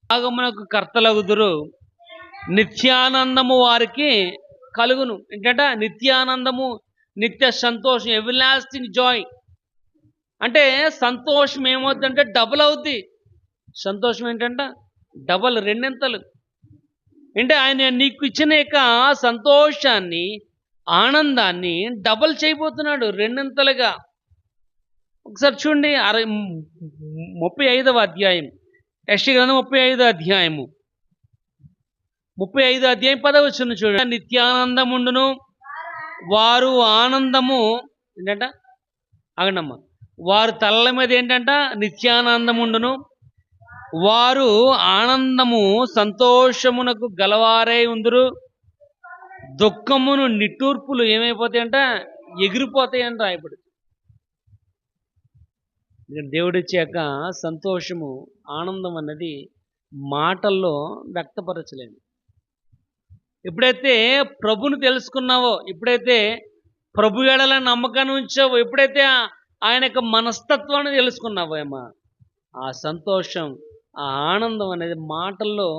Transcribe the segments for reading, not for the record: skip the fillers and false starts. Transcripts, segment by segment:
ఆగమునకు కర్తలగుదురు, నిత్యానందము వారికి కలుగును. ఏంటంట? నిత్యానందము, నిత్య సంతోషం, ఎవర్లాస్టింగ్ జాయ్. అంటే సంతోషం ఏమవుద్దంటే డబుల్ అవుద్ది. సంతోషం ఏంటంట? డబల్, రెండింతలు. అంటే ఆయన నీకు ఇచ్చిన యొక్క సంతోషాన్ని, ఆనందాన్ని డబల్ చేయబోతున్నాడు, రెండింతలుగా. ఒకసారి చూడండి, 35వ అధ్యాయం, యెషయా గ్రంథం 35వ అధ్యాయము, 35వ అధ్యాయం 10వ వచనం చూడండి. నిత్యానందముండును, వారు ఆనందము ఏంటంట? అగండమ్మ. వారు తలల మీద ఏంటంట? నిత్యానందముండును, వారు ఆనందము సంతోషమునకు గలవారై ఉందురు, దుఃఖమును నిట్టూర్పులు ఏమైపోతాయంట? ఎగిరిపోతాయంట రాయబడి. దేవుడిచ్చాక సంతోషము, ఆనందం అన్నది మాటల్లో వ్యక్తపరచలేము. ఎప్పుడైతే ప్రభుని తెలుసుకున్నావో, ఎప్పుడైతే ప్రభు ఎడల నమ్మకాన్ని ఉంచావో, ఎప్పుడైతే ఆయన యొక్క మనస్తత్వాన్ని తెలుసుకున్నావో ఏమా, ఆ సంతోషం, ఆ ఆనందం అనేది మాటల్లో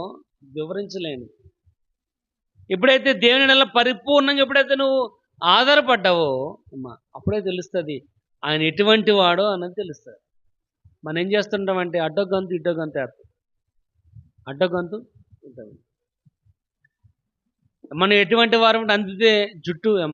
వివరించలేను. ఎప్పుడైతే దేవుని ఎడల పరిపూర్ణంగా ఎప్పుడైతే నువ్వు ఆధారపడ్డావో అమ్మా, అప్పుడే తెలుస్తుంది ఆయన ఎటువంటి వాడో అన్నది తెలుస్తుంది. మనం ఏం చేస్తుంటామంటే అడ్డగంతు ఇడ్డగంతు వేస్తాం. అడ్డగంతు ఇడ్డగంతు. మనం ఎటువంటి వారు అంటే అందితే జుట్టు